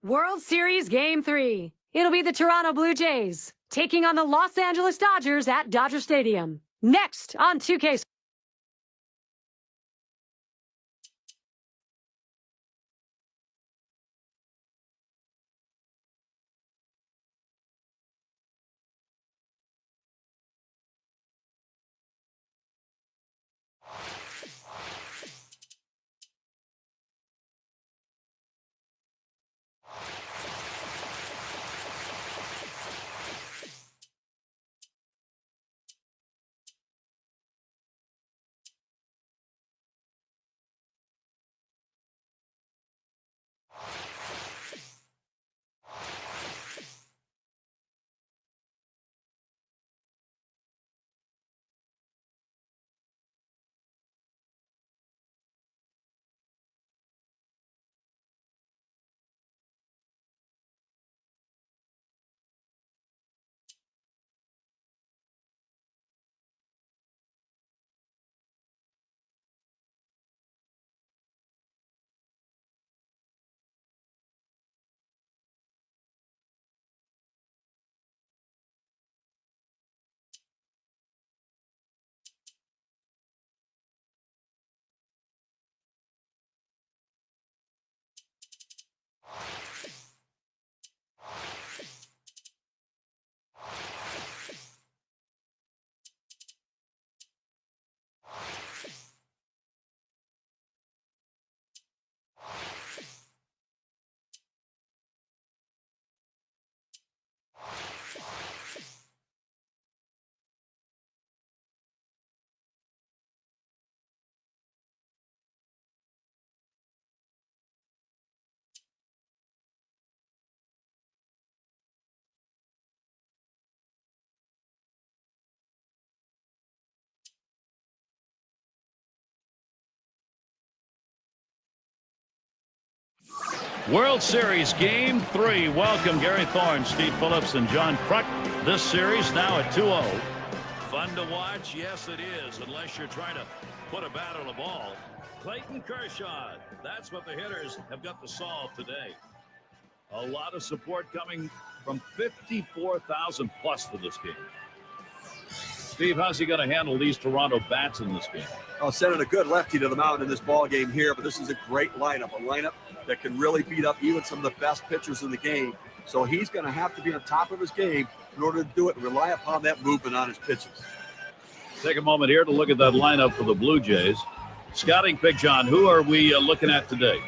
World Series Game 3. It'll be the Toronto Blue Jays taking on the Los Angeles Dodgers at Dodger Stadium. Next on 2K. World Series Game 3. Welcome Gary Thorne, Steve Phillips, and John Kruk. This series now at 2-0. Fun to watch? Yes, it is, unless you're trying to put a bat on a ball. Clayton Kershaw. That's what the hitters have got to solve today. A lot of support coming from 54,000 plus for this game. Steve, how's he going to handle these Toronto bats in this game? I'll send a good lefty to the mound in this ball game here, but this is a great lineup, a lineup that can really beat up even some of the best pitchers in the game. So he's going to have to be on top of his game in order to do it and rely upon that movement on his pitches. Take a moment here to look at that lineup for the Blue Jays. Scouting pick, John, who are we looking at today?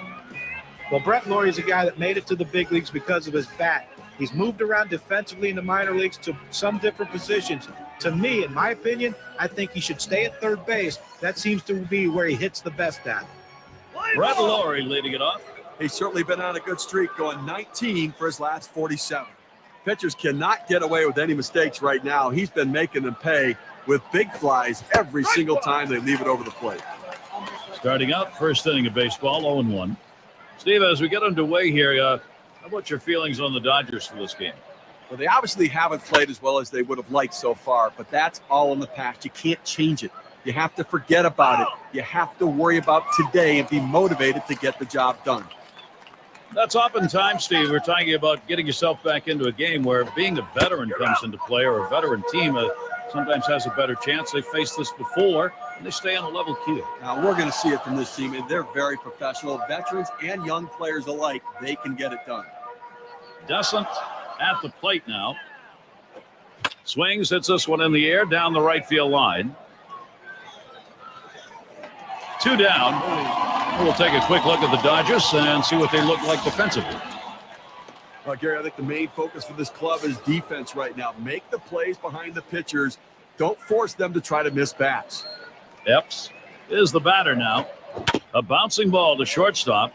Well, Brett Lawrie is a guy that made it to the big leagues because of his bat. He's moved around defensively in the minor leagues to some different positions. To me, in my opinion, I think he should stay at third base. That seems to be where he hits the best at. Brett Lawrie leading it off. He's certainly been on a good streak, going 19 for his last 47. Pitchers cannot get away with any mistakes right now. He's been making them pay with big flies every single time they leave it over the plate. Starting out, first inning of baseball, 0-1. Steve, as we get underway here, how about your feelings on the Dodgers for this game? Well, they obviously haven't played as well as they would have liked so far, but that's all in the past. You can't change it. You have to forget about it. You have to worry about today and be motivated to get the job done. That's oftentimes, Steve, we're talking about getting yourself back into a game where being a veteran comes into play, or a veteran team sometimes has a better chance. They faced this before, and they stay on a level keel. Now, we're going to see it from this team, and they're very professional. Veterans and young players alike, they can get it done. Descent at the plate now. Swings, hits this one in the air down the right field line. 2 down. We'll take a quick look at the Dodgers and see what they look like defensively. Gary, I think the main focus for this club is defense right now. Make the plays behind the pitchers. Don't force them to try to miss bats. Epps is the batter now. A bouncing ball to shortstop.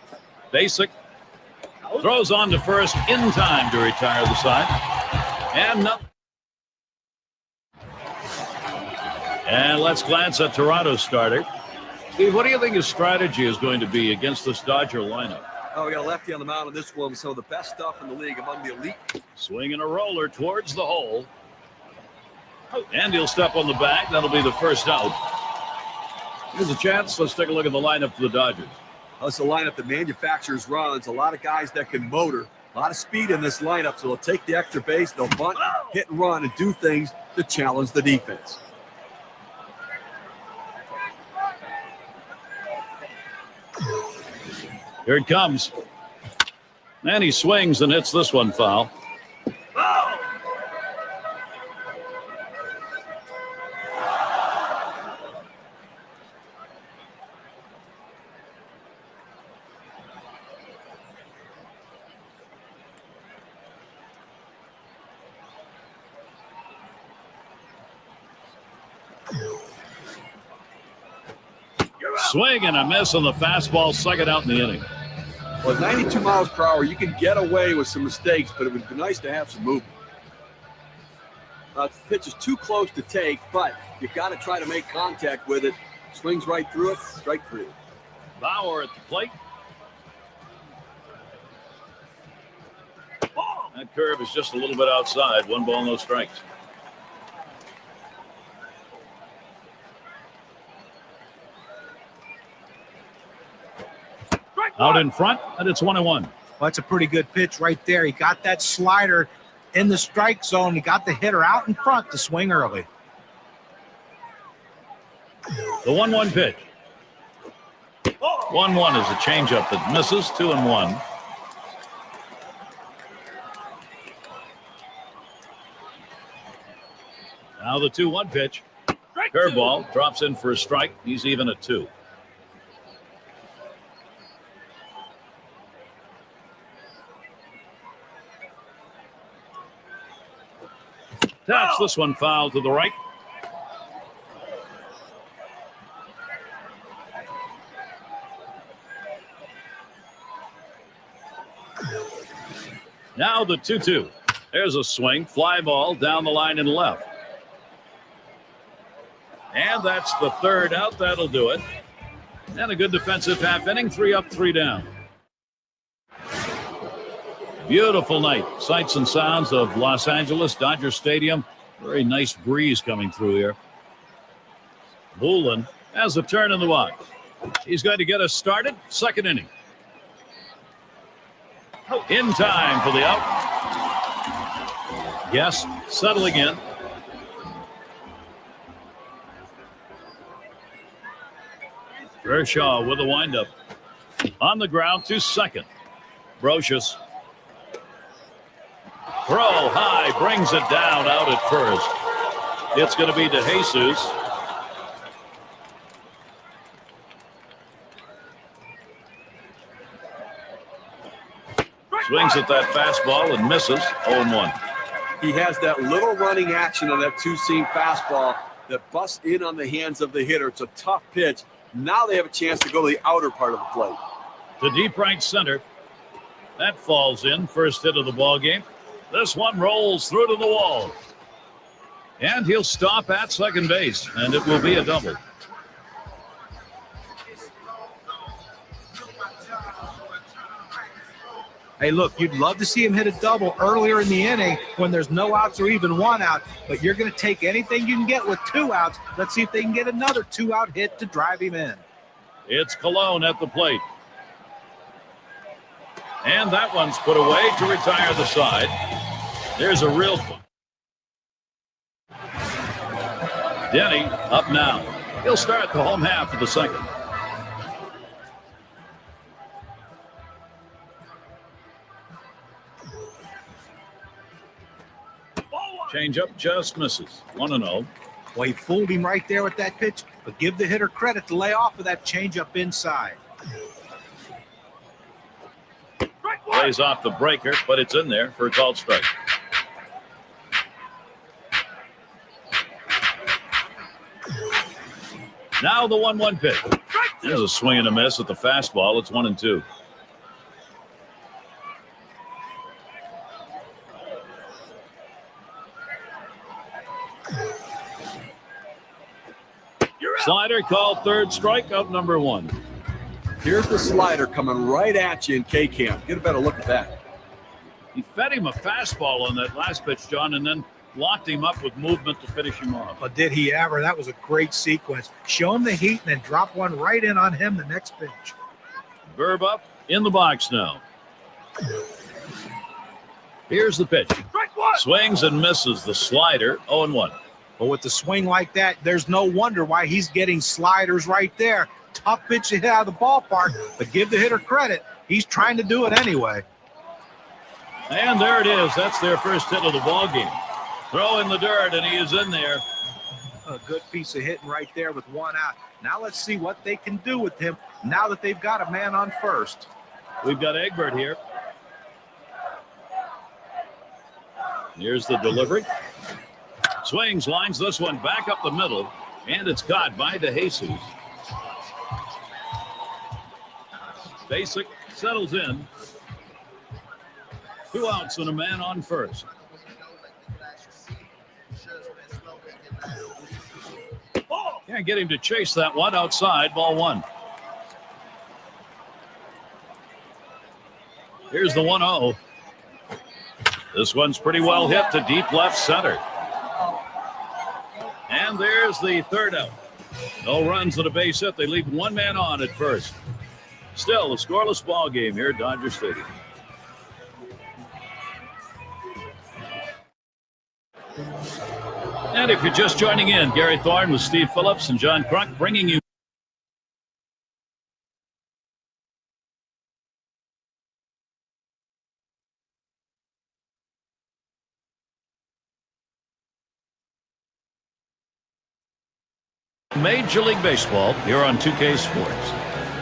Basic throws on to first in time to retire the side. And let's glance at Toronto's starter. Steve, what do you think his strategy is going to be against this Dodger lineup? Oh, we got a lefty on the mound on this one. Some of the best stuff in the league among the elite. Swinging a roller towards the hole. And he'll step on the bag. That'll be the first out. Here's a chance. Let's take a look at the lineup for the Dodgers. That's a lineup that manufactures runs. A lot of guys that can motor. A lot of speed in this lineup, so they'll take the extra base, they'll bunt, hit and run, and do things to challenge the defense. Here it comes. And he swings and hits this one foul. Swing and a miss on the fastball, second out in the inning. Well, at 92 miles per hour, you can get away with some mistakes, but it would be nice to have some movement. The pitch is too close to take, but you've got to try to make contact with it. Swings right through it, strike three. Bauer at the plate. That curve is just a little bit outside. 1 ball, no strikes. Out in front, and it's 1-1. Well, that's a pretty good pitch right there. He got that slider in the strike zone. He got the hitter out in front to swing early. The 1-1 pitch. 1-1 is a changeup that misses. 2-1. Now the 2-1 pitch. Curveball drops in for a strike. He's even at 2. Taps this one foul to the right. Now the 2-2. There's a swing. Fly ball down the line and left. And that's the third out. That'll do it. And a good defensive half inning. 3 up, 3 down. Beautiful night. Sights and sounds of Los Angeles, Dodger Stadium. Very nice breeze coming through here. Bullen has a turn in the box. He's going to get us started. Second inning. In time for the out. Yes, settling in. Kershaw with a windup. On the ground to second. Brocious. Throw high, brings it down out at first. It's going to be DeJesus. Swings at that fastball and misses. 0-1. He has that little running action on that two-seam fastball that busts in on the hands of the hitter. It's a tough pitch. Now they have a chance to go to the outer part of the plate. To deep right center. That falls in. First hit of the ball game. This one rolls through to the wall. And he'll stop at second base, and it will be a double. Hey, look, you'd love to see him hit a double earlier in the inning when there's no outs or even 1 out, but you're going to take anything you can get with 2 outs. Let's see if they can get another 2-out hit to drive him in. It's Colon at the plate. And that one's put away to retire the side. There's a real... Denny up now. He'll start the home half of the second. Changeup just misses. 1-0. Well, he fooled him right there with that pitch, but give the hitter credit to lay off of that changeup inside. Plays off the breaker, but it's in there for a called strike. Now the 1-1 pitch. There's a swing and a miss at the fastball. It's 1-2. Slider called third, strikeout number 1. Here's the slider coming right at you in K-Camp. Get a better look at that. He fed him a fastball on that last pitch, John, and then locked him up with movement to finish him off. But did he ever? That was a great sequence. Show him the heat and then drop one right in on him the next pitch. Verb up in the box now. Here's the pitch. Swings and misses the slider. 0-1. But with the swing like that, there's no wonder why he's getting sliders right there. Tough pitch to hit out of the ballpark, but give the hitter credit. He's trying to do it anyway. And there it is. That's their first hit of the ball game. Throw in the dirt, and he is in there. A good piece of hitting right there with one out. Now let's see what they can do with him now that they've got a man on first. We've got Egbert here. Here's the delivery. Swings, lines this one back up the middle, and it's caught by DeJesus. Basic settles in. 2 outs and a man on first. Can't get him to chase that one outside. Ball 1. Here's the 1-0. This one's pretty well hit to deep left center. And there's the third out. No runs and a base hit. They leave one man on at first. Still a scoreless ball game here at Dodger Stadium. And if you're just joining in, Gary Thorne with Steve Phillips and John Kruk bringing you Major League Baseball here on 2K Sports.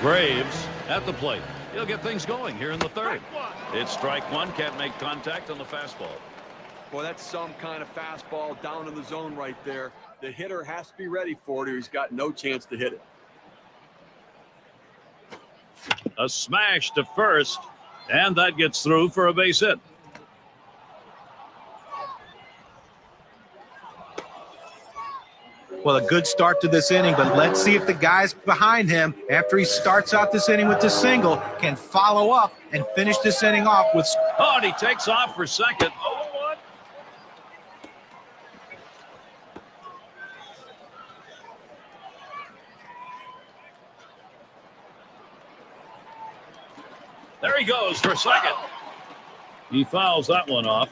Braves at the plate. He'll get things going here in the third. It's strike one. Can't make contact on the fastball. Boy, that's some kind of fastball down in the zone right there. The hitter has to be ready for it or he's got no chance to hit it. A smash to first, and that gets through for a base hit. Well, a good start to this inning, but let's see if the guys behind him, after he starts out this inning with the single, can follow up and finish this inning off with... Oh, and he takes off for second. 0-1. There he goes for second. He fouls that one off.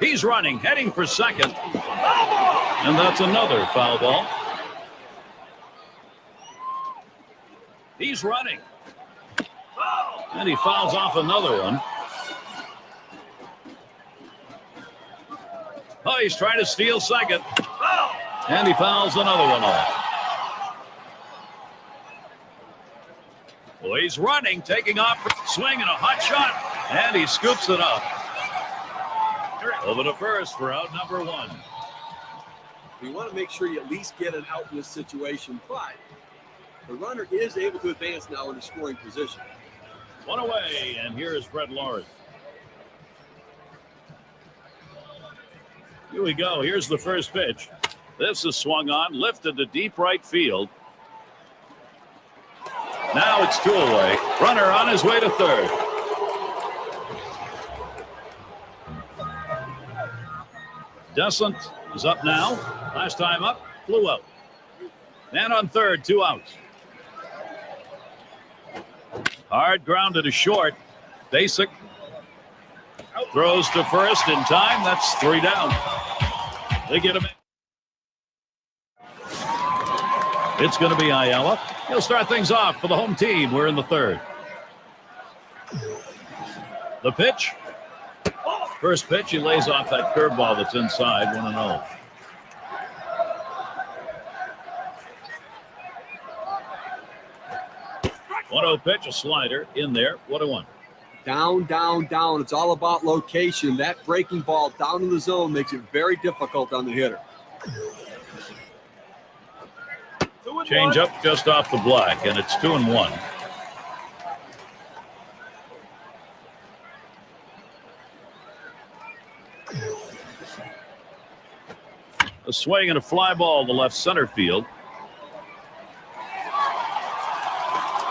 He's running, heading for second. And that's another foul ball. He's running. And he fouls off another one. Oh, he's trying to steal second. And he fouls another one off. Well, he's running, taking off, swinging a hot shot, and he scoops it up. Over to first for out number 1. You want to make sure you at least get an out in this situation, but the runner is able to advance now in a scoring position. One away, and here is Brett Lawrence. Here we go. Here's the first pitch. This is swung on, lifted to deep right field. Now it's 2 away. Runner on his way to third. Descent is up now. Last time up, flew out. Man on third, 2 outs. Hard grounded to short. Basic. Throws to first in time. That's 3 down. They get him in. It's going to be Ayala. He'll start things off for the home team. We're in the third. The pitch. First pitch, he lays off that curveball that's inside, 1-0. Pitch, a slider in there, 1-1. Down, down, down. It's all about location. That breaking ball down in the zone makes it very difficult on the hitter. Change up just off the black, and it's 2-1. A swing and a fly ball to left center field.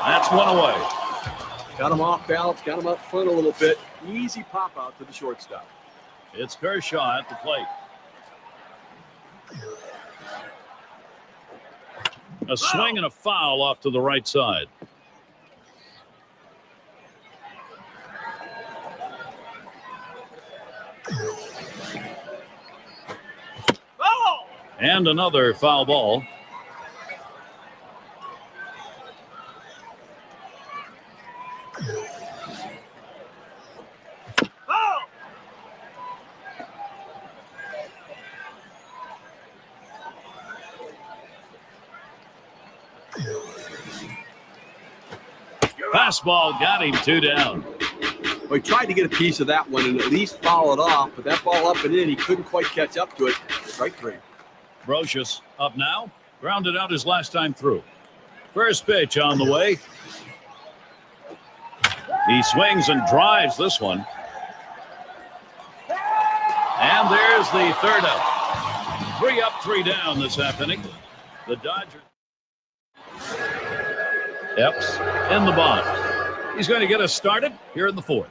That's 1 away. Got him off balance, got him up front a little bit. Easy pop out to the shortstop. It's Kershaw at the plate. A swing and a foul off to the right side. And another foul ball. Fastball got him 2 down. Well, he tried to get a piece of that one and at least foul it off, but that ball up and in, he couldn't quite catch up to it. Strike 3. Brocious up now. Grounded out his last time through. First pitch on the way. He swings and drives this one. And there's the third out. 3 up, 3 down this half inning. The Dodgers. Epps in the box. He's going to get us started here in the 4th.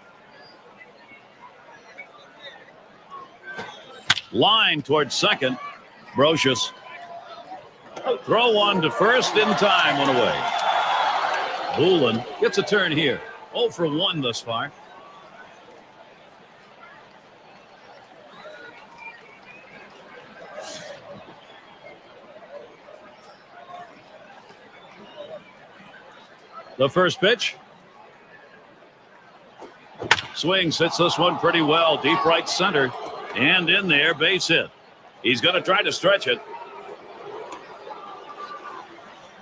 Line towards second. Brocious. Throw one to first in time, one away. Bullen gets a turn here. 0 for 1 thus far. The first pitch. Swings, hits this one pretty well. Deep right center. And in there, base hit. He's going to try to stretch it.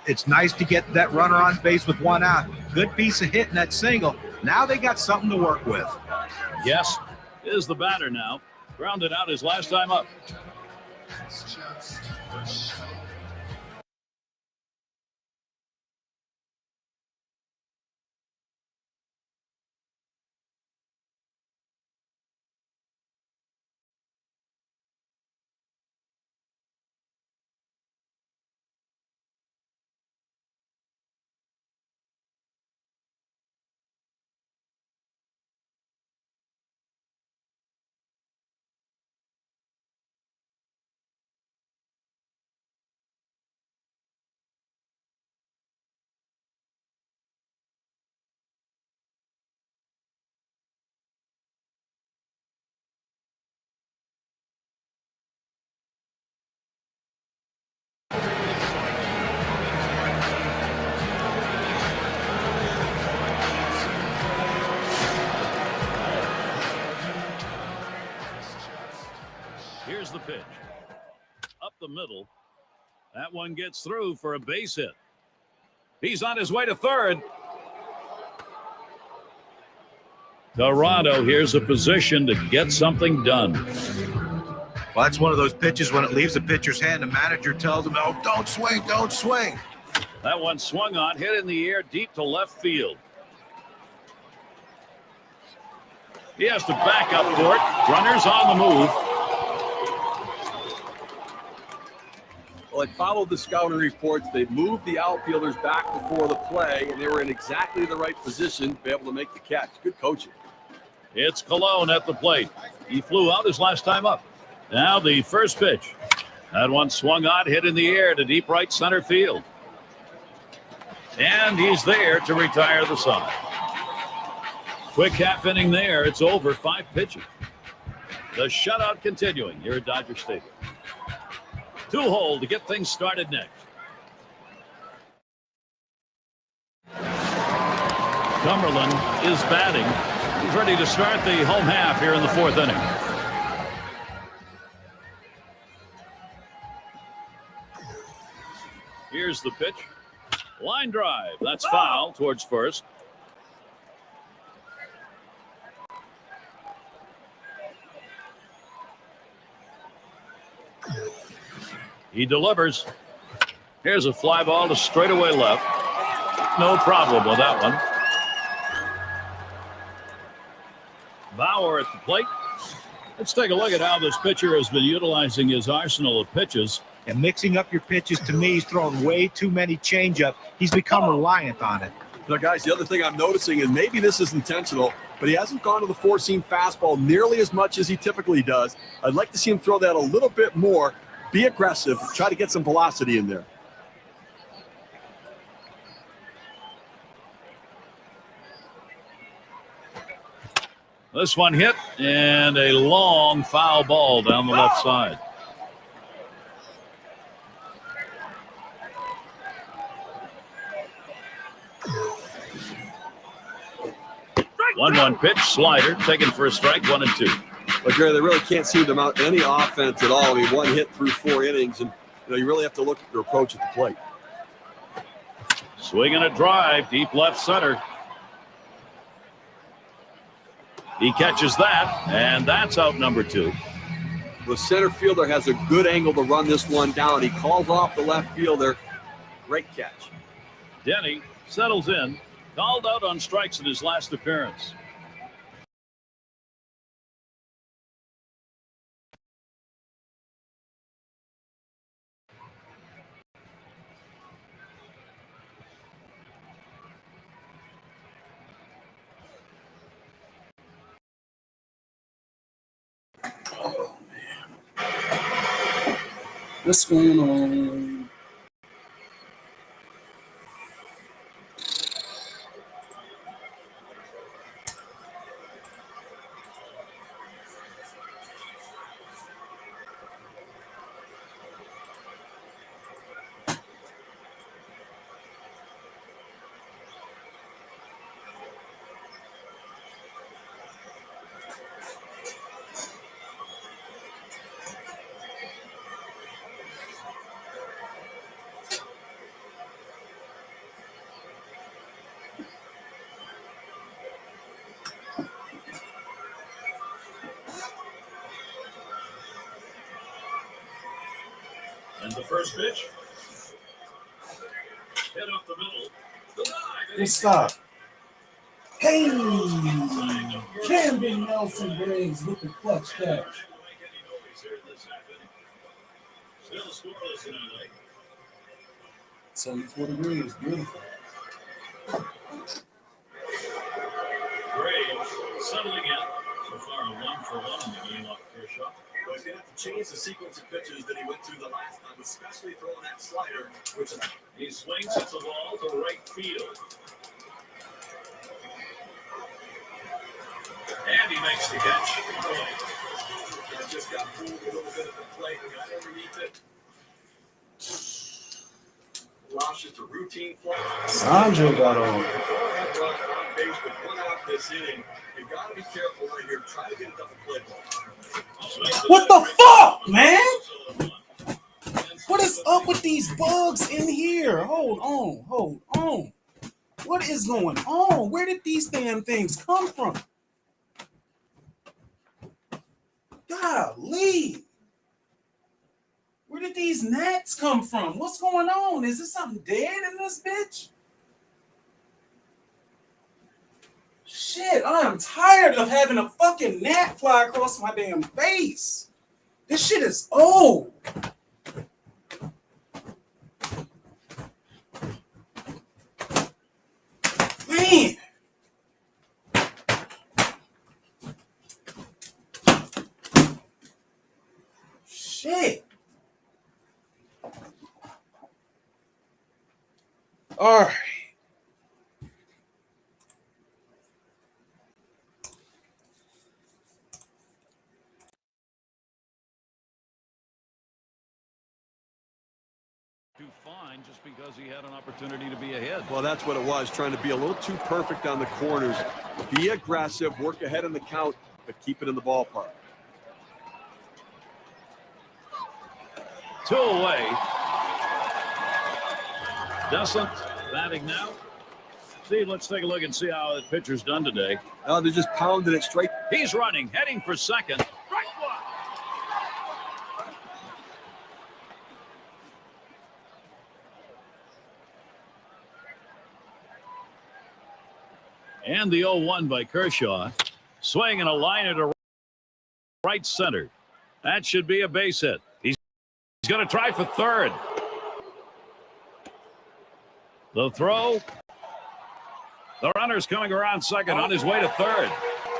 It's nice to get that runner on base with 1 out. Good piece of hit in that single. Now they got something to work with. Yes, is the batter now. Grounded out his last time up. Here's the pitch. Up the middle. That one gets through for a base hit. He's on his way to third. Toronto, here's a position to get something done. Well, that's one of those pitches when it leaves the pitcher's hand, the manager tells him, oh, don't swing, don't swing. That one swung on, hit in the air deep to left field. He has to back up for it. Runners on the move. Well, they followed the scouting reports. They moved the outfielders back before the play, and they were in exactly the right position to be able to make the catch. Good coaching. It's Colon at the plate. He flew out his last time up. Now the first pitch. That one swung on, hit in the air to deep right center field. And he's there to retire the side. Quick half inning there. It's over. 5 pitches. The shutout continuing here at Dodger Stadium. 2-hole to get things started next. Cumberland is batting. He's ready to start the home half here in the 4th inning. Here's the pitch. Line drive. That's foul towards first. He delivers. Here's a fly ball to straightaway left. No problem with that one. Bauer at the plate. Let's take a look at how this pitcher has been utilizing his arsenal of pitches. And mixing up your pitches, to me, he's throwing way too many changeup. He's become reliant on it. Now, guys, the other thing I'm noticing, and maybe this is intentional, but he hasn't gone to the 4-seam fastball nearly as much as he typically does. I'd like to see him throw that a little bit more. Be aggressive. Try to get some velocity in there. This one hit, and a long foul ball down the left side. 1-1 pitch, slider, taken for a strike, 1-2. But Gary, they really can't seem to mount any offense at all. I mean, one hit through 4 innings, and you really have to look at their approach at the plate. Swinging a drive, deep left center. He catches that, and that's out number 2. The center fielder has a good angle to run this one down. He calls off the left fielder. Great catch. Denny settles in, called out on strikes in his last appearance. Oh, man. What's going on? And the first pitch. Hit up the middle. Hey, stop. Hey! Camden Nelson Briggs with the clutch catch. Still scoreless in LA. 74 degrees. Beautiful. Braves settling in. So far, a 1-for-1 in the game off Kershaw. Well, he's going to have to change the sequence of pitches that he went through the last time, especially throwing that slider, which is... He swings, hits the ball to right field. And he makes the catch. He just got pulled a little bit at the plate, got underneath it. Allows just a routine fly. Sandro got on. On base with 1 out this inning. You got to be careful right here. Try to get it up the plate. What the fuck, man? What is up with these bugs in here? Hold on. What is going on? Where did these damn things come from? Golly. Where did these gnats come from? What's going on? Is there something dead in this bitch? Shit, I am tired of having a fucking gnat fly across my damn face. This shit is old. Man. Shit. All right. Too fine just because he had an opportunity to be ahead. Well, that's what it was, trying to be a little too perfect on the corners. Be aggressive, work ahead in the count, but keep it in the ballpark. 2 away. Doesn't batting now. Steve, let's take a look and see how the pitcher's done today. They're just pounding it straight. He's running, heading for second. Right one. And the 0-1 by Kershaw. Swing and a liner to right center. That should be a base hit. He's going to try for third. The throw. The runner's coming around second on his way to third.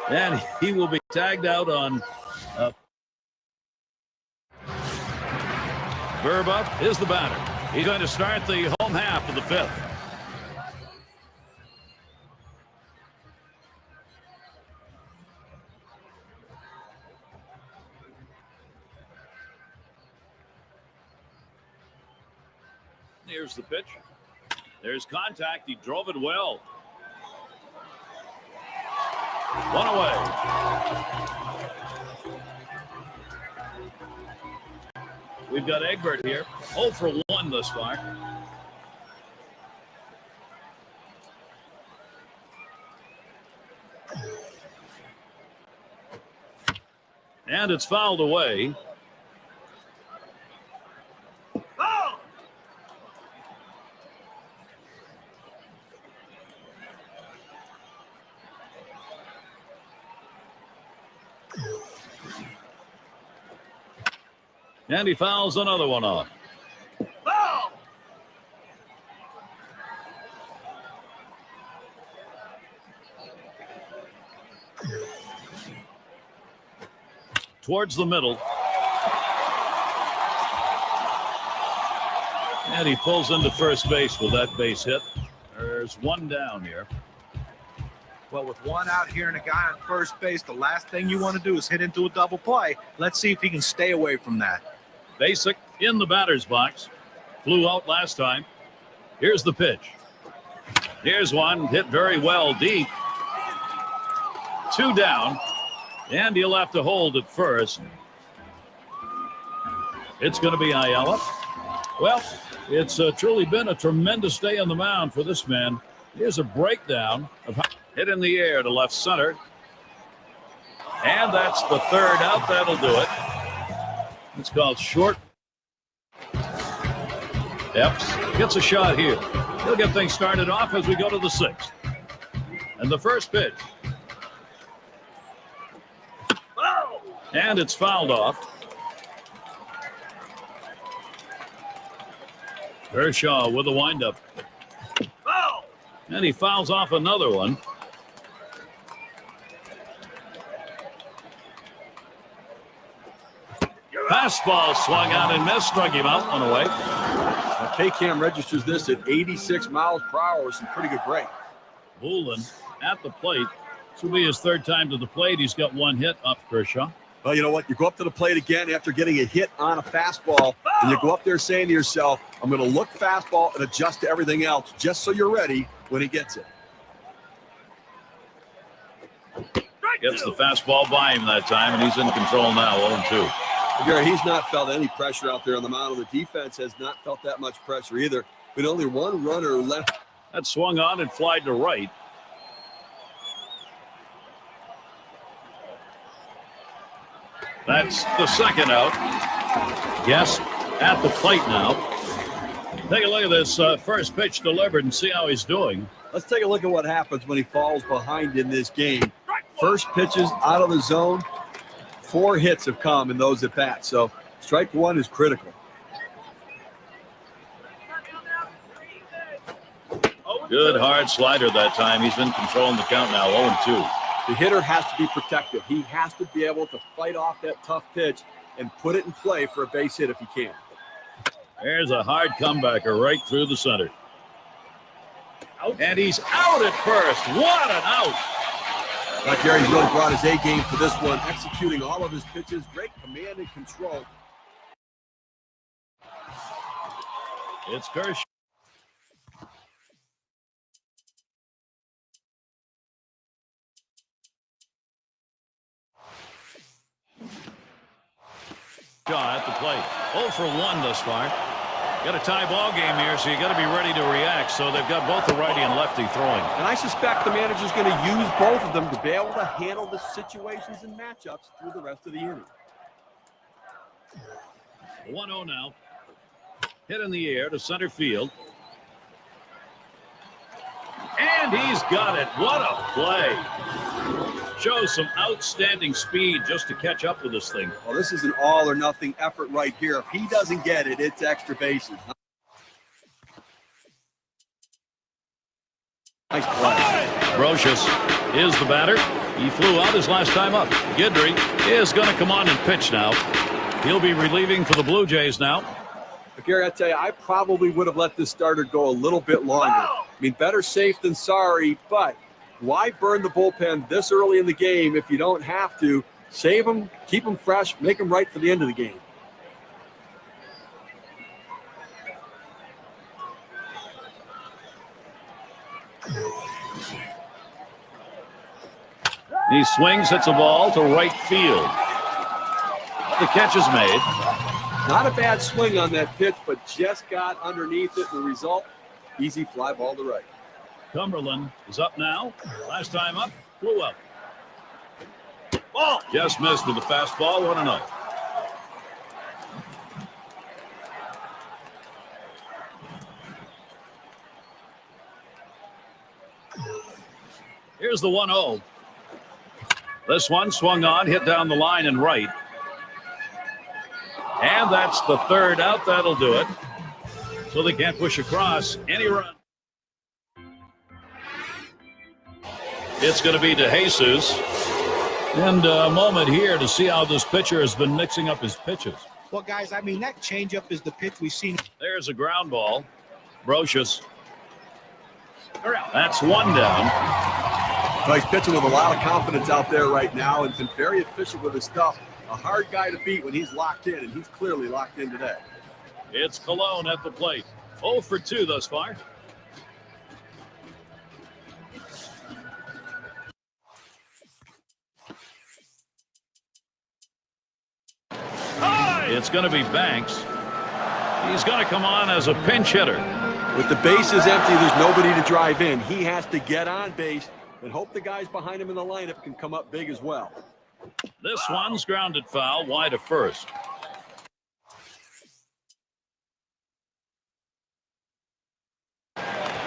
And he will be tagged out on Burbup is the batter. He's going to start the home half of the 5th. Here's the pitch. There's contact. He drove it well. One away. We've got Egbert here. 0 for 1 thus far. And it's fouled away. And he fouls another one off. Towards the middle. And he pulls into first base with that base hit. There's one down here. Well, with one out here and a guy on first base, the last thing you want to do is hit into a double play. Let's see if he can stay away from that. Basic in the batter's box. Flew out last time. Here's the pitch. Here's one hit very well deep. 2 down. And he'll have to hold at first. It's going to be Ayala. Well, it's truly been a tremendous day on the mound for this man. Here's a breakdown of how hit in the air to left center. And that's the 3rd out. That'll do it. It's called short. Epps gets a shot here. He'll get things started off as we go to the 6th. And the first pitch. And it's fouled off. Kershaw with a windup. And he fouls off another one. Fastball swung out and missed, struck him out, one away. Now, K-Cam registers this at 86 miles per hour with some pretty good break. Woolen at the plate. This will be his 3rd time to the plate. He's got 1 hit off Kershaw. Well, you know what? You go up to the plate again after getting a hit on a fastball, and you go up there saying to yourself, I'm going to look fastball and adjust to everything else just so you're ready when he gets it. Gets the fastball by him that time, and he's in control now, 0-2. Gary, he's not felt any pressure out there on the mound. The defense has not felt that much pressure either. With only 1 runner left. That swung on and flied to right. That's the 2nd out. Yes, at the plate now. Take a look at this first pitch delivered and see how he's doing. Let's take a look at what happens when he falls behind in this game. First pitches out of the zone. 4 hits have come in those at bats. So strike 1 is critical. Good hard slider that time. He's in control in the count now, 0-2. The hitter has to be protective. He has to be able to fight off that tough pitch and put it in play for a base hit if he can. There's a hard comebacker right through the center. And he's out at first. What an out. Like Gary's really brought his A game for this one, executing all of his pitches. Great command and control. It's Kershaw. At the plate. 0 for 1 thus far. Got a tie ball game here, so you got to be ready to react. So they've got both the righty and lefty throwing. And I suspect the manager's going to use both of them to be able to handle the situations and matchups through the rest of the inning. 1-0 now. Hit in the air to center field. And he's got it. What a play. Shows some outstanding speed just to catch up with this thing. Well, this is an all or nothing effort right here. If he doesn't get it, it's extra bases. Nice play. Brocious is the batter. He flew out his last time up. Guidry is going to come on and pitch now. He'll be relieving for the Blue Jays now. But Gary, I tell you, I probably would have let this starter go a little bit longer. I mean, better safe than sorry, but why burn the bullpen this early in the game if you don't have to? Save them, keep them fresh, make them right for the end of the game. He swings, hits a ball to right field. The catch is made. Not a bad swing on that pitch, but just got underneath it. The result, easy fly ball to right. Cumberland is up now. Last time up, flew up. Ball just missed with the fastball, 1-0. Here's the 1-0. This one swung on, hit down the line and right. And that's the third out. That'll do it. So they can't push across any run. It's going to be to Jesus. And a moment here to see how this pitcher has been mixing up his pitches. Well, guys, I mean, that changeup is the pitch we've seen. There's a ground ball. Brocious. That's one down. Well, he's pitching with a lot of confidence out there right now and been very efficient with his stuff. A hard guy to beat when he's locked in, and he's clearly locked in today. It's Cologne at the plate. 0 for 2 thus far. It's going to be Banks. He's going to come on as a pinch hitter. With the bases empty, there's nobody to drive in. He has to get on base and hope the guys behind him in the lineup can come up big as well. This one's grounded foul wide of first.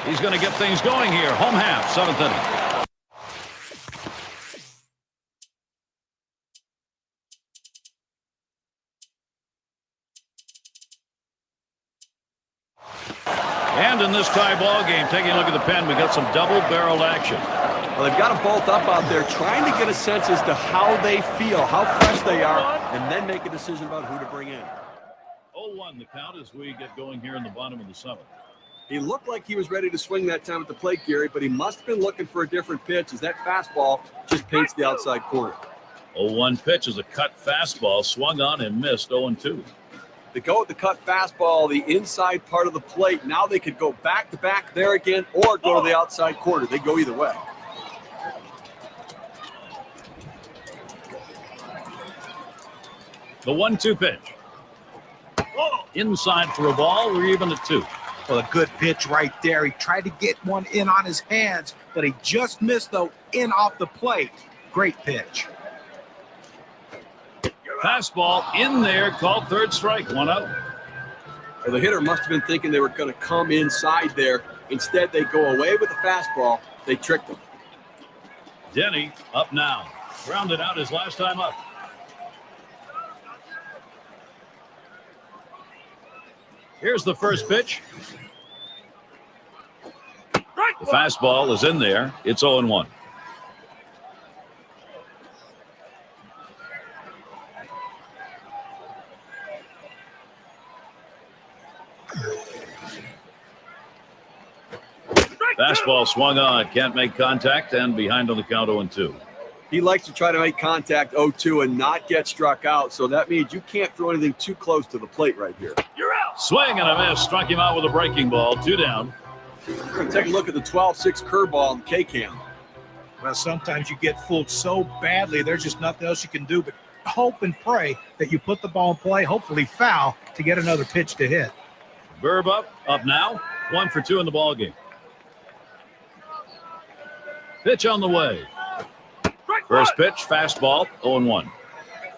He's going to get things going here. Home half, 7th inning. And in this tie ball game, taking a look at the pen, we got some double-barreled action. Well, they've got them both up out there trying to get a sense as to how they feel, how fresh they are, and then make a decision about who to bring in. 0-1 the count as we get going here in the bottom of the 7th. He looked like he was ready to swing that time at the plate, Gary, but he must have been looking for a different pitch as that fastball just paints the outside corner. 0-1 pitch is a cut fastball, swung on and missed. 0-2. They go with the cut fastball, the inside part of the plate. Now they could go back-to-back there again or go to the outside corner. They go either way. The 1-2 pitch. Inside for a ball. We're even at 2. Well, a good pitch right there. He tried to get one in on his hands, but he just missed, though, in off the plate. Great pitch. Fastball in there, called third strike, 1 out. Well, the hitter must have been thinking they were going to come inside there. Instead, they go away with the fastball. They tricked them. Denny up now. Grounded out his last time up. Here's the first pitch. The fastball is in there. It's 0-1. Fastball swung on, can't make contact, and behind on the count 0-2. He likes to try to make contact 0-2 and not get struck out, so that means you can't throw anything too close to the plate right here. You're out. Swing and a miss, struck him out with a breaking ball, 2 down. We're going to take a look at the 12-6 curveball in K-Cam. Well, sometimes you get fooled so badly, there's just nothing else you can do but hope and pray that you put the ball in play, hopefully foul, to get another pitch to hit. Verb up now, 1 for 2 in the ball game. Pitch on the way. First pitch, fastball, 0-1.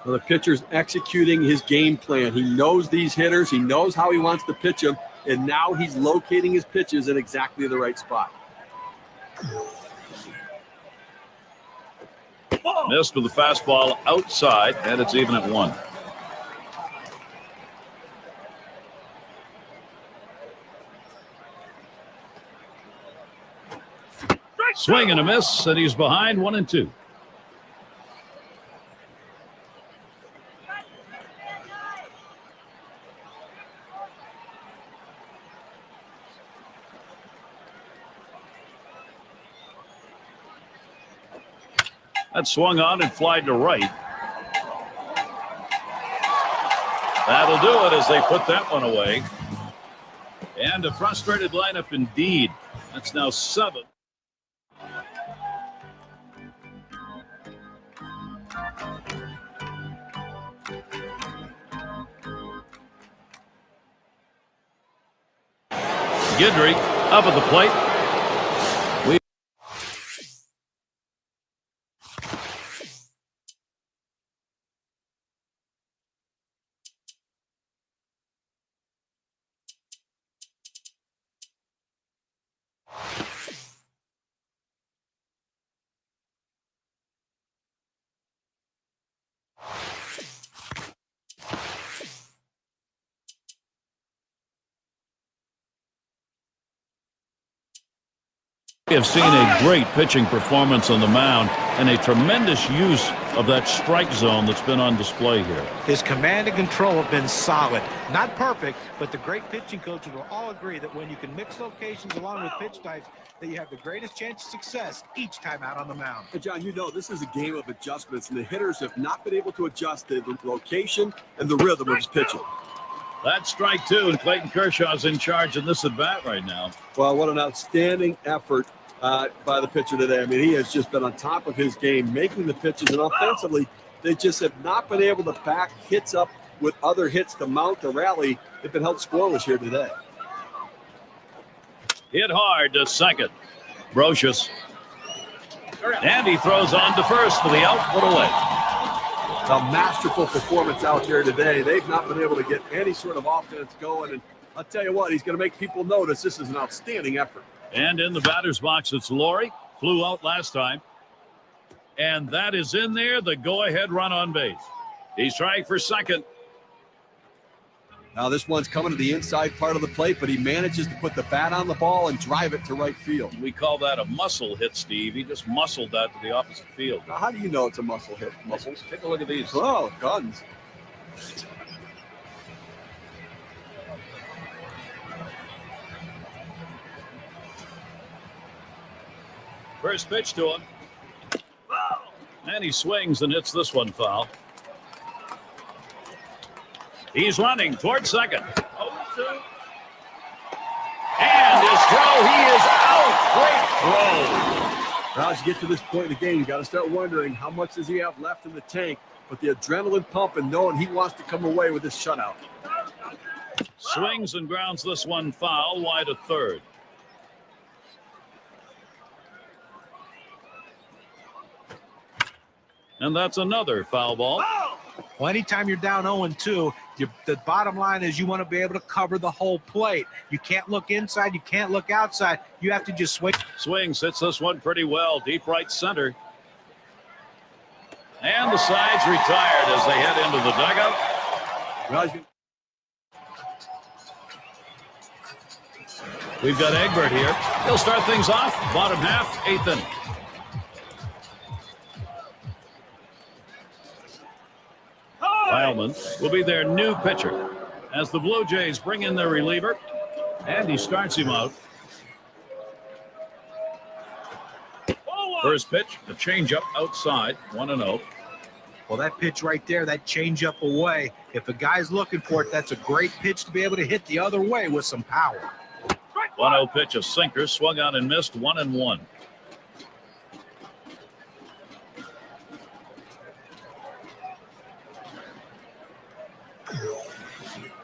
Well, the pitcher's executing his game plan. He knows these hitters. He knows how he wants to pitch them, and now he's locating his pitches in exactly the right spot. Missed with the fastball outside, and it's even at 1. Swing and a miss, and he's behind 1-2. That swung on and flied to right. That'll do it as they put that one away. And a frustrated lineup indeed. That's now 7. Guidry up at the plate. We have seen a great pitching performance on the mound and a tremendous use of that strike zone that's been on display here. His command and control have been solid. Not perfect, but the great pitching coaches will all agree that when you can mix locations along with pitch types, that you have the greatest chance of success each time out on the mound. Hey, John, you know this is a game of adjustments, and the hitters have not been able to adjust the location and the rhythm of his pitching. That's strike two, and Clayton Kershaw's in charge in this at-bat right now. Well, what an outstanding effort by the pitcher today. I mean, he has just been on top of his game, making the pitches, and offensively, they just have not been able to back hits up with other hits to mount the rally. They've been held scoreless here today. Hit hard to second. Brocious. And he throws on to first for the out, put away. A masterful performance out there today. They've not been able to get any sort of offense going, and I'll tell you what, he's going to make people notice this is an outstanding effort. And in the batter's box, it's Laurie. Flew out last time. And that is in there, the go-ahead run on base. He's trying for second. Now this one's coming to the inside part of the plate, but he manages to put the bat on the ball and drive it to right field. We call that a muscle hit, Steve. He just muscled that to the opposite field. Now, how do you know it's a muscle hit? Muscles? Take a look at these. Oh, guns. First pitch to him. And he swings and hits this one foul. He's running toward second. 0-2. And his throw, he is out. Great throw. Now, as you get to this point in the game, you got to start wondering how much does he have left in the tank with the adrenaline pumping, knowing he wants to come away with this shutout. Swings and grounds this one foul, wide of third. And that's another foul ball. Well, anytime you're down 0-2, the bottom line is you want to be able to cover the whole plate. You can't look inside. You can't look outside. You have to just swing. Swings, hits this one pretty well. Deep right center. And the side's retired as they head into the dugout. We've got Egbert here. He'll start things off. Bottom half, eighth inning. Heilman will be their new pitcher as the Blue Jays bring in their reliever, and he starts him out. First pitch, a changeup outside, 1-0. Well, that pitch right there, that changeup away, if a guy's looking for it, that's a great pitch to be able to hit the other way with some power. 1-0 pitch, a sinker, swung on and missed, 1-1.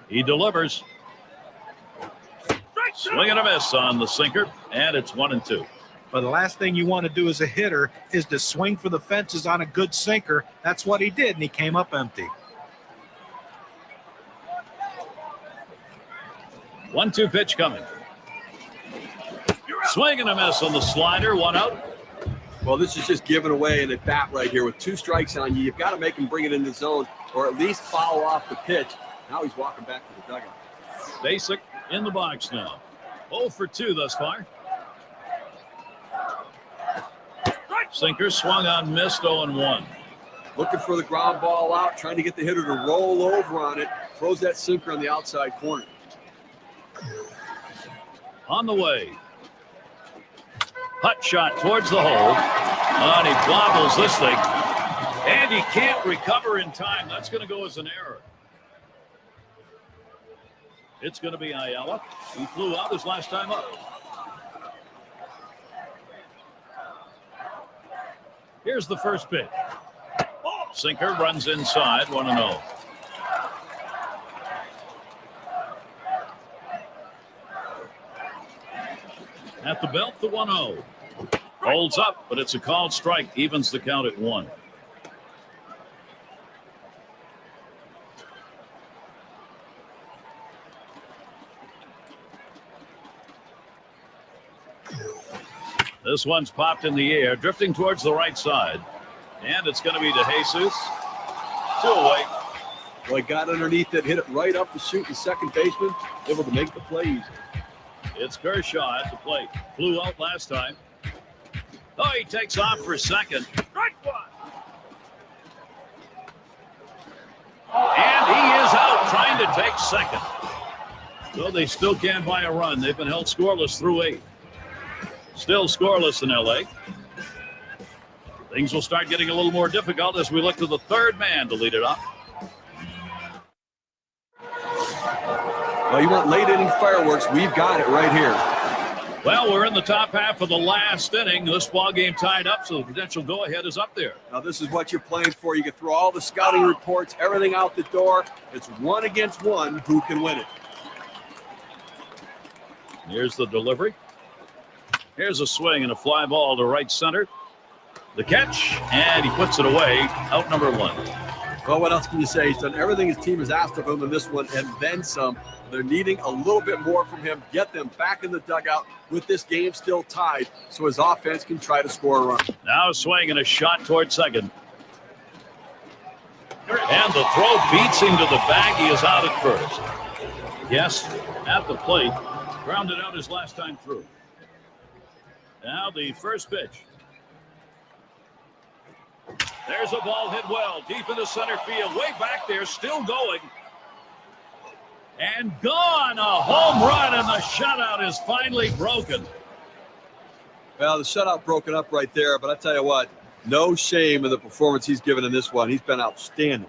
He delivers. Swing and a miss on the sinker, and it's 1-2. But the last thing you want to do as a hitter is to swing for the fences on a good sinker. That's what he did, and he came up empty. 1-2 pitch coming. Swing and a miss on the slider, 1 out. Well, this is just giving away an at-bat right here. With 2 strikes on you, you've got to make him bring it in the zone or at least foul off the pitch. Now he's walking back to the dugout. Basic in the box now. 0 for 2 thus far. Sinker swung on, missed, 0-1. Looking for the ground ball out, trying to get the hitter to roll over on it. Throws that sinker on the outside corner. On the way. Hut shot towards the hole. And he bobbles this thing. And he can't recover in time. That's going to go as an error. It's going to be Ayala. He flew out his last time up. Here's the first pitch. Sinker runs inside, 1-0. At the belt, the 1-0. Holds up, but it's a called strike. Evens the count at 1. This one's popped in the air, drifting towards the right side. And it's going to be to Jesus. 2 away. Well, he got underneath it, hit it right up the chute, the second baseman, able to make the play easy. It's Kershaw at the plate. Flew out last time. Oh, he takes off for second. Strike one. And he is out trying to take second. So they still can't buy a run. They've been held scoreless through 8. Still scoreless in L.A. Things will start getting a little more difficult as we look to the third man to lead it off. Well, you want late inning fireworks? We've got it right here. Well, we're in the top half of the last inning. This ball game tied up, so the potential go-ahead is up there. Now, this is what you're playing for. You can throw all the scouting reports, everything out the door. It's 1 against 1. Who can win it? Here's the delivery. Here's a swing and a fly ball to right center. The catch, and he puts it away. Out number 1. Well, what else can you say? He's done everything his team has asked of him in this one, and then some. They're needing a little bit more from him. Get them back in the dugout with this game still tied so his offense can try to score a run. Now a swing and a shot toward second. And the throw beats him to the bag. He is out at first. Yes, at the plate. Grounded out his last time through. Now the first pitch. There's a ball hit well, deep into center field, way back there, still going. And gone, a home run, and the shutout is finally broken. Well, the shutout broken up right there, but I tell you what, no shame in the performance he's given in this one. He's been outstanding.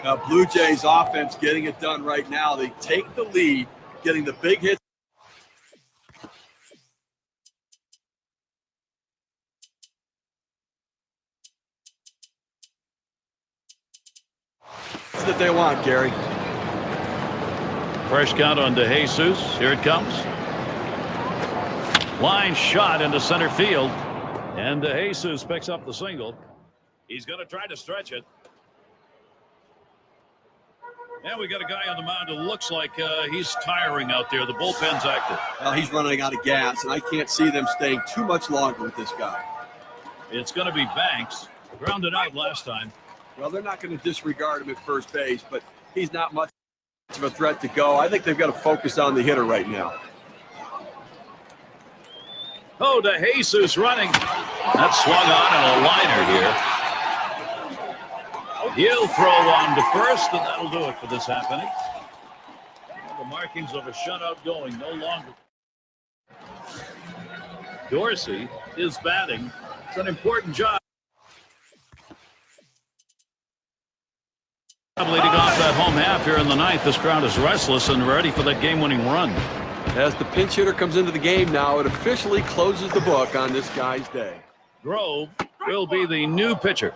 Now, Blue Jays offense getting it done right now. They take the lead, getting the big hits. That they want, Gary. First count on De Jesus. Here it comes. Line shot into center field. And De Jesus picks up the single. He's going to try to stretch it. And we got a guy on the mound who looks like he's tiring out there. The bullpen's active. Well, he's running out of gas, and I can't see them staying too much longer with this guy. It's going to be Banks. Grounded out last time. Well, they're not going to disregard him at first base, but he's not much of a threat to go. I think they've got to focus on the hitter right now. Oh, De Jesus running. That swung on and a liner here. He'll throw on to first, and that'll do it for this half inning. The markings of a shutout going no longer. Dorsey is batting. It's an important job. Leading off that home half here in the ninth, this crowd is restless and ready for that game-winning run. As the pinch hitter comes into the game now, it officially closes the book on this guy's day. Grove will be the new pitcher.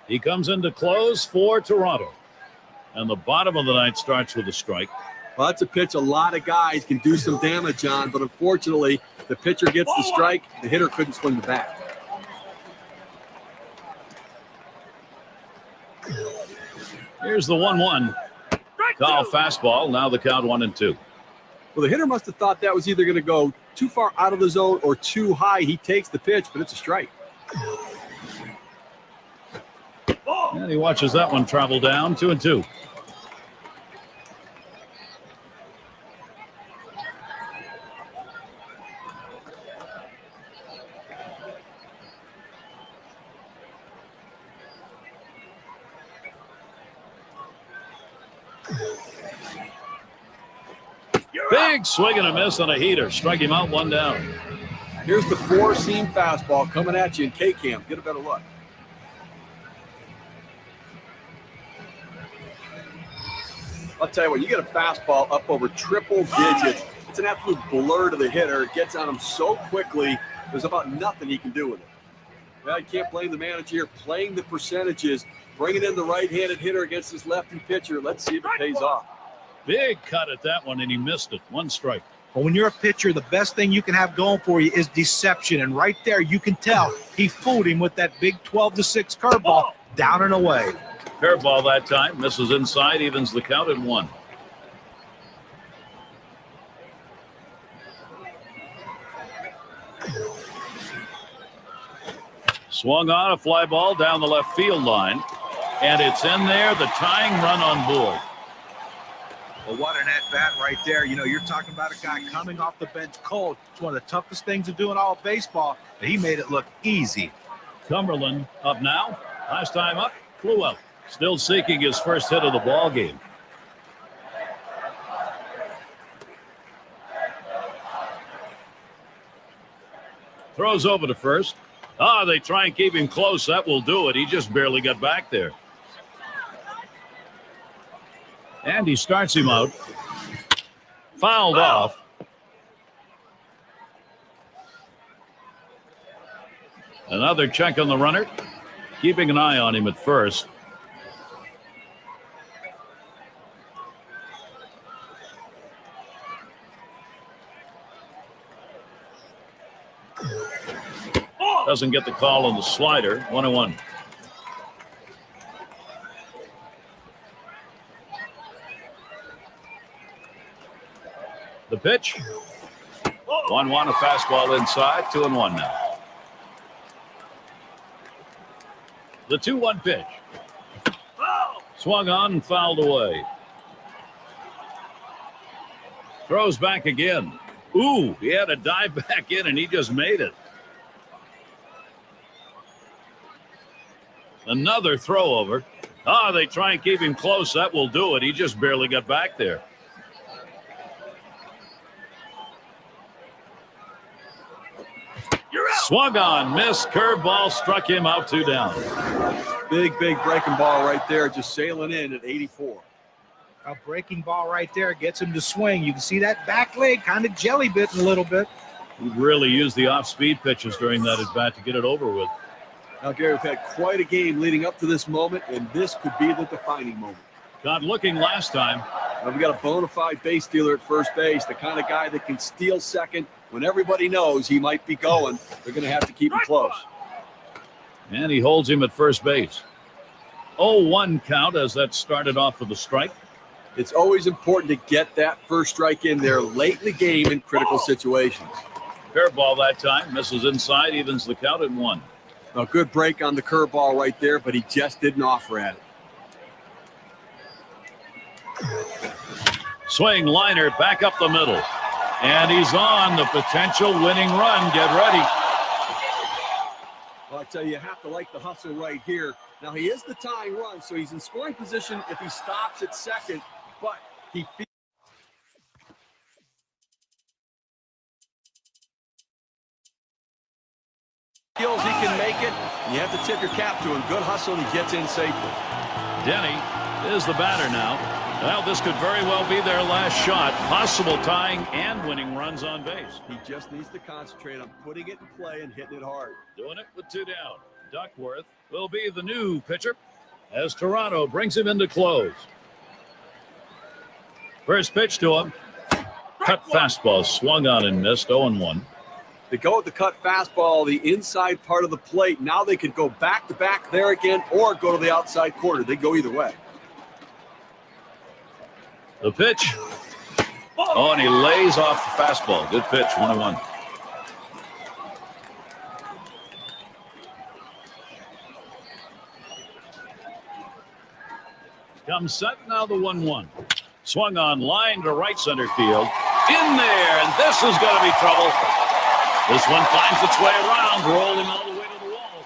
He comes in to close for Toronto. And the bottom of the ninth starts with a strike. Well, that's a pitch a lot of guys can do some damage on, but unfortunately, the pitcher gets the strike. The hitter couldn't swing the bat. Here's the 1-1. Call fastball. Now the count 1-2. Well, the hitter must have thought that was either going to go too far out of the zone or too high. He takes the pitch, but it's a strike. And he watches that one travel down. 2-2. Big swing and a miss on a heater. Strike him out, 1 down. Here's the four-seam fastball coming at you in K-Cam. Get a better look. I'll tell you what, you get a fastball up over triple digits. It's an absolute blur to the hitter. It gets on him so quickly, there's about nothing he can do with it. Well, you can't blame the manager here. Playing the percentages, bringing in the right-handed hitter against this lefty pitcher. Let's see if it pays off. Big cut at that one, and he missed it. 1 strike. But when you're a pitcher, the best thing you can have going for you is deception. And right there, you can tell he fooled him with that big 12-6 curveball down and away. Curveball that time. Misses inside, evens the count at 1. Swung on a fly ball down the left field line. And it's in there, the tying run on board. Well, what an at-bat right there. You know, you're talking about a guy coming off the bench cold. It's one of the toughest things to do in all of baseball, and he made it look easy. Cumberland up now. Last time up, flew out. Still seeking his first hit of the ball game. Throws over to first. They try and keep him close. That will do it. He just barely got back there. And he starts him out. Fouled off. Another check on the runner. Keeping an eye on him at first. Doesn't get the call on the slider. 1-1. The pitch. 1-1, a fastball inside. 2-1 now. The 2-1 pitch. Swung on and fouled away. Throws back again. Ooh, he had to dive back in and he just made it. Another throw over. They try and keep him close. That will do it. He just barely got back there. Swung on, missed, curveball, struck him out, 2 down. Big breaking ball right there, just sailing in at 84. A breaking ball right there gets him to swing. You can see that back leg kind of jelly bitten a little bit. He really used the off-speed pitches during that at-bat to get it over with. Now, Gary, we've had quite a game leading up to this moment, and this could be the defining moment. Got looking last time. Now, we've got a bona fide base stealer at first base, the kind of guy that can steal second when everybody knows he might be going. They're going to have to keep him close. And he holds him at first base. 0-1 count as that started off with a strike. It's always important to get that first strike in there late in the game in critical situations. Curveball that time. Misses inside, evens the count at 1. A good break on the curveball right there, but he just didn't offer at it. Swing liner back up the middle. And he's on the potential winning run. Get ready. Well, I tell you have to like the hustle right here. Now, he is the tying run, so he's in scoring position if he stops at second, but he feels he can make it. You have to tip your cap to him. Good hustle, and he gets in safely. Denny is the batter now. Well, this could very well be their last shot. Possible tying and winning runs on base. He just needs to concentrate on putting it in play and hitting it hard. Doing it with 2 down. Duckworth will be the new pitcher as Toronto brings him into close. First pitch to him. Cut fastball swung on and missed. 0-1. They go with the cut fastball, the inside part of the plate. Now they could go back to back there again or go to the outside corner. They go either way. The pitch. And he lays off the fastball. Good pitch. 1-1. Comes set now the 1-1. Swung on, line to right center field. In there, and this is going to be trouble. This one finds its way around, rolling all the way to the wall.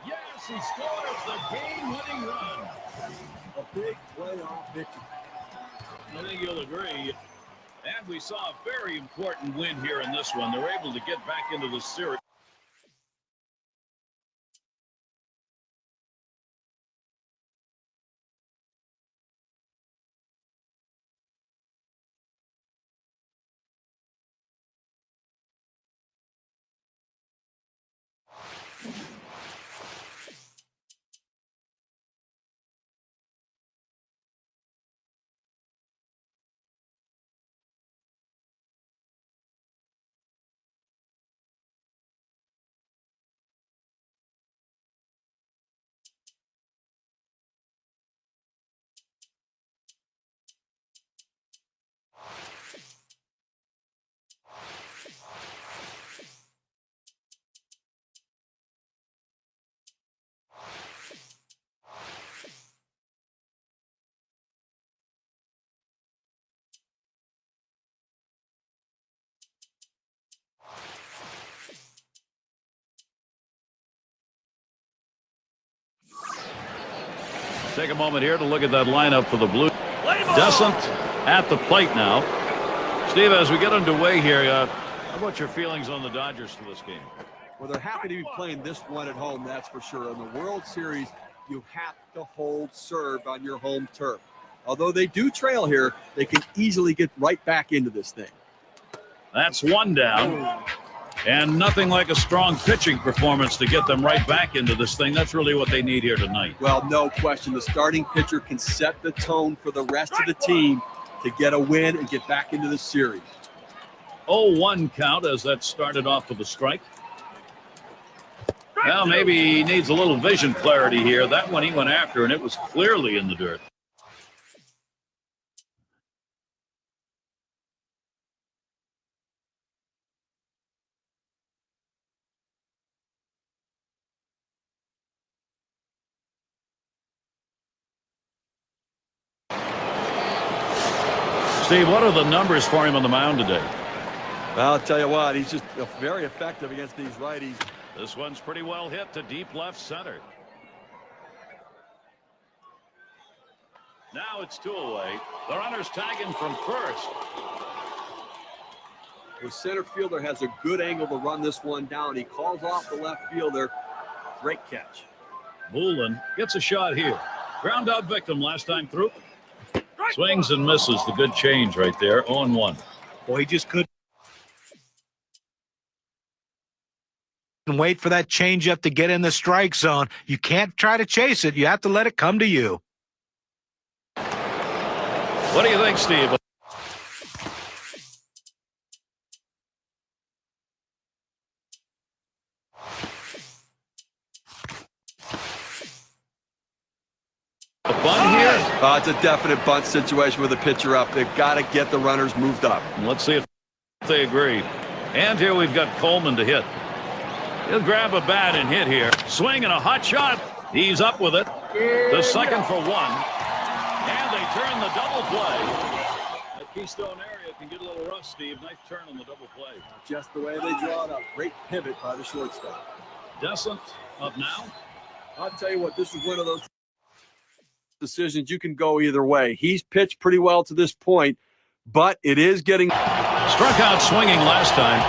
Yes, he scores the game-winning run. A big playoff victory. I think you'll agree. And we saw a very important win here in this one. They're able to get back into the series. Take a moment here to look at that lineup for the Blue. Descent at the plate now. Steve, as we get underway here, how about your feelings on the Dodgers for this game? Well, they're happy to be playing this one at home, that's for sure. In the World Series, you have to hold serve on your home turf. Although they do trail here, they can easily get right back into this thing. That's one down. And nothing like a strong pitching performance to get them right back into this thing. That's really what they need here tonight. Well, no question. The starting pitcher can set the tone for the rest of the team to get a win and get back into the series. 0-1 count as that started off with a strike. Well, maybe he needs a little vision clarity here. That one he went after, and it was clearly in the dirt. Steve, what are the numbers for him on the mound today? Well, I'll tell you what, he's just very effective against these righties. This one's pretty well hit to deep left center. Now it's 2 away. The runner's tagging from first. The center fielder has a good angle to run this one down. He calls off the left fielder. Great catch. Moulin gets a shot here. Ground out victim last time through. Swings and misses. The good change right there. 0-1. Boy, he just couldn't wait for that changeup to get in the strike zone. You can't try to chase it. You have to let it come to you. What do you think, Steve? A bunt here? It's a definite bunt situation with the pitcher up. They've got to get the runners moved up. Let's see if they agree. And here we've got Coleman to hit. He'll grab a bat and hit here. Swing and a hot shot. He's up with it. The second for one. And they turn the double play. That Keystone area can get a little rough, Steve. Nice turn on the double play. Just the way they draw it up. Great pivot by the shortstop. Descent up now. I'll tell you what, this is one of those decisions you can go either way. He's pitched pretty well to this point, but it is getting... Struck out swinging last time.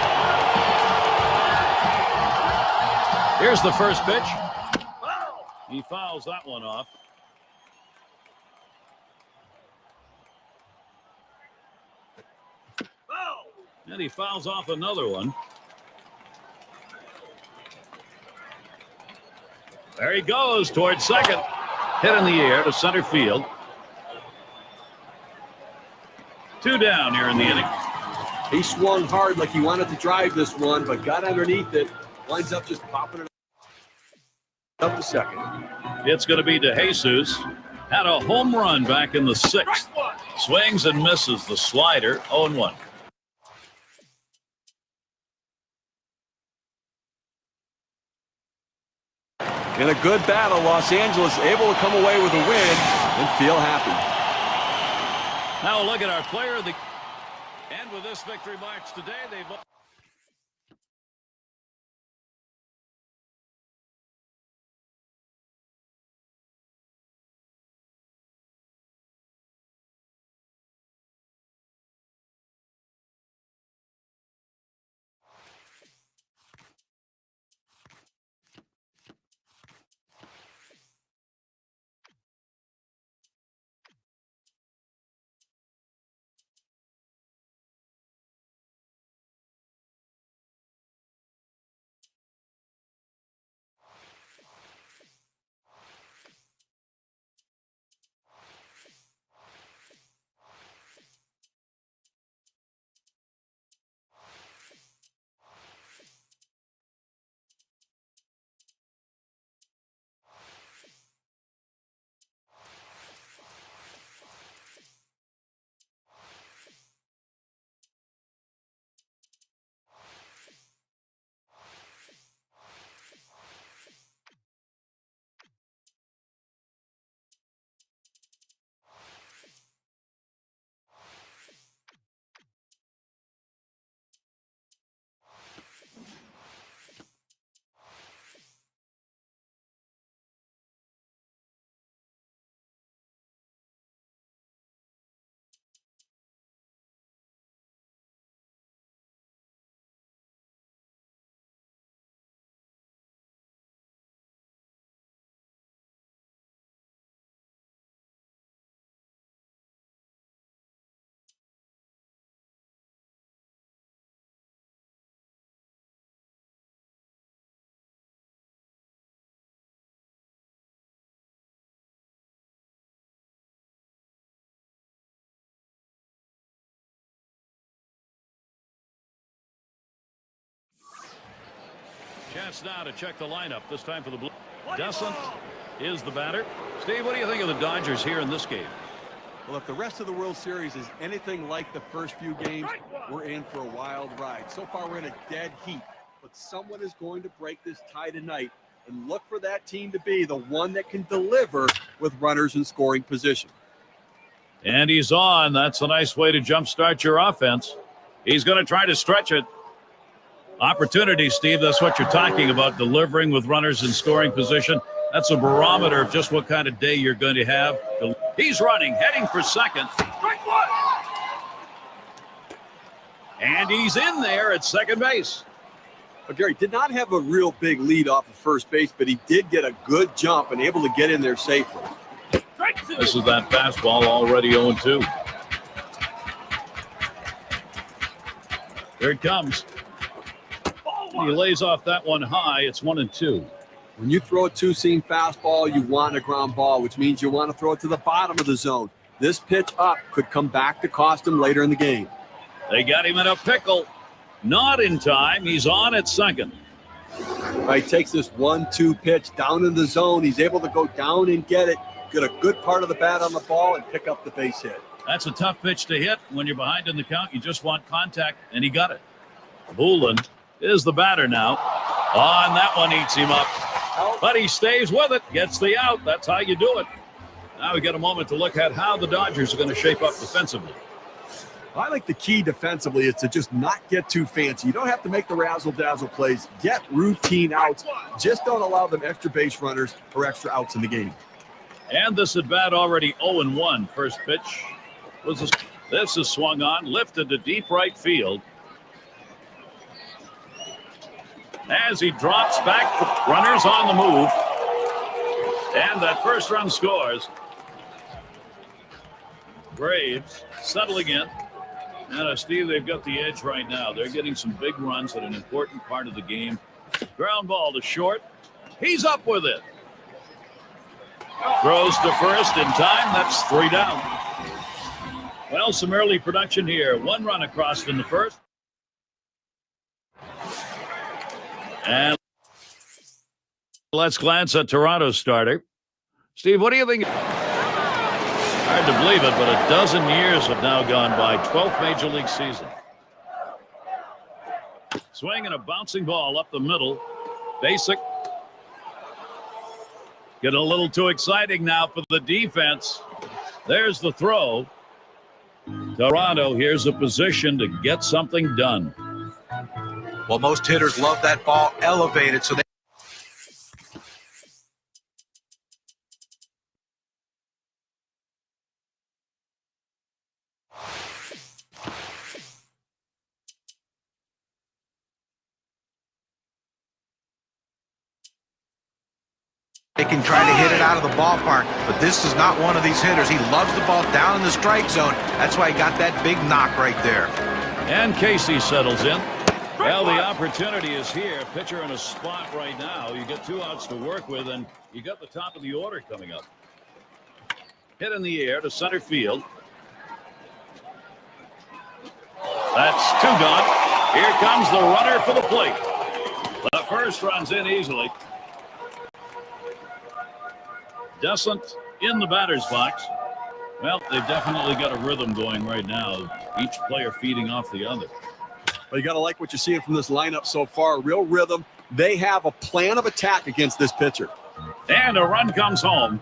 Here's the first pitch. He fouls that one off. And he fouls off another one. There he goes towards second. Hit in the air to center field. 2 down here in the inning. He swung hard like he wanted to drive this one, but got underneath it. Winds up just popping it up to second. It's going to be DeJesus. Had a home run back in the 6th. Swings and misses the slider. 0-1. In a good battle, Los Angeles able to come away with a win and feel happy. Now look at our player of the... And with this victory march today, they've... Chance now to check the lineup, this time for the Blue. Descent is the batter. Steve, what do you think of the Dodgers here in this game? Well, if the rest of the World Series is anything like the first few games, we're in for a wild ride. So far, we're in a dead heat, but someone is going to break this tie tonight, and look for that team to be the one that can deliver with runners in scoring position. And he's on. That's a nice way to jumpstart your offense. He's going to try to stretch it. Opportunity, Steve, that's what you're talking about, delivering with runners in scoring position. That's a barometer of just what kind of day you're going to have. He's running, heading for second. And he's in there at second base. But Gary did not have a real big lead off of first base, but he did get a good jump and able to get in there safely. This is that fastball already 0-2. Here it comes. He lays off that one high. It's 1-2. When you throw a two-seam fastball, you want a ground ball, which means you want to throw it to the bottom of the zone. This pitch up could come back to cost him later in the game. They got him in a pickle. Not in time. He's on at second. He takes this 1-2 pitch down in the zone. He's able to go down and get it, get a good part of the bat on the ball, and pick up the base hit. That's a tough pitch to hit. When you're behind in the count, you just want contact, and he got it. Boolan is the batter now. On that one, eats him up. But he stays with it, gets the out. That's how you do it. Now we get a moment to look at how the Dodgers are going to shape up defensively. I like the key defensively is to just not get too fancy. You don't have to make the razzle-dazzle plays. Get routine outs. Just don't allow them extra base runners or extra outs in the game. And this at bat already 0-1. First pitch was this is swung on, lifted to deep right field. As he drops back, runners on the move. And that first run scores. Braves settling in. And Steve, they've got the edge right now. They're getting some big runs at an important part of the game. Ground ball to short. He's up with it. Throws to first in time. That's 3 down. Well, some early production here. 1 run across in the first. And let's glance at Toronto's starter. Steve, what do you think? Hard to believe it, but a dozen years have now gone by. 12th Major League season. Swing and a bouncing ball up the middle. Basic. Getting a little too exciting now for the defense. There's the throw. Toronto, here's a position to get something done. Well, most hitters love that ball elevated, so they can try to hit it out of the ballpark, but this is not one of these hitters. He loves the ball down in the strike zone. That's why he got that big knock right there. And Casey settles in. Well, the opportunity is here. Pitcher in a spot right now. You get 2 outs to work with, and you got the top of the order coming up. Hit in the air to center field. That's 2 gone. Here comes the runner for the plate. The first runs in easily. Descent in the batter's box. Well, they've definitely got a rhythm going right now. Each player feeding off the other. But you got to like what you're seeing from this lineup so far. Real rhythm. They have a plan of attack against this pitcher. And a run comes home.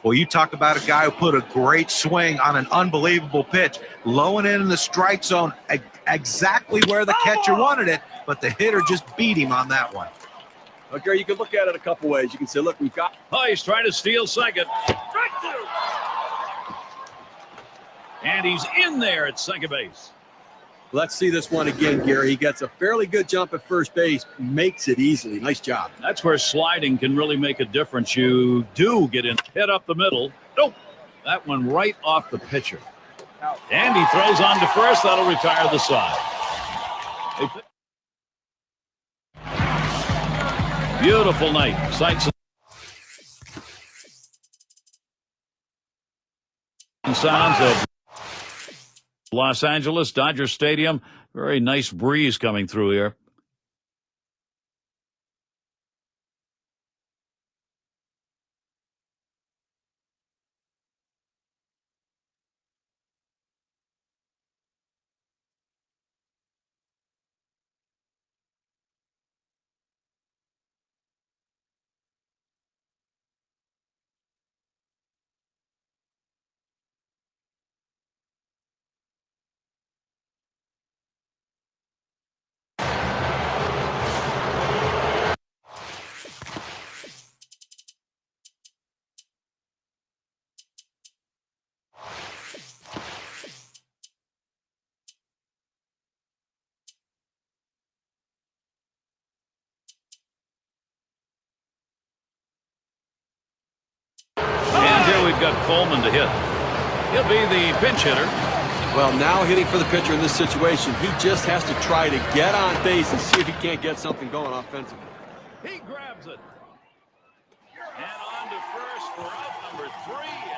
Well, you talk about a guy who put a great swing on an unbelievable pitch. Low and in the strike zone, exactly where the catcher wanted it, but the hitter just beat him on that one. Okay, you can look at it a couple ways. You can say, look, we've got... Oh, he's trying to steal second. And he's in there at second base. Let's see this one again, Gary. He gets a fairly good jump at first base, makes it easily. Nice job. That's where sliding can really make a difference. You do get in, hit up the middle. Nope. That one right off the pitcher. And he throws on to first. That'll retire the side. Beautiful night. Sights and sounds of Los Angeles, Dodger Stadium. Very nice breeze coming through here. And here we've got Coleman to hit. He'll be the pinch hitter. Well, now hitting for the pitcher in this situation, he just has to try to get on base and see if he can't get something going offensively. He grabs it. And on to first for out number 3.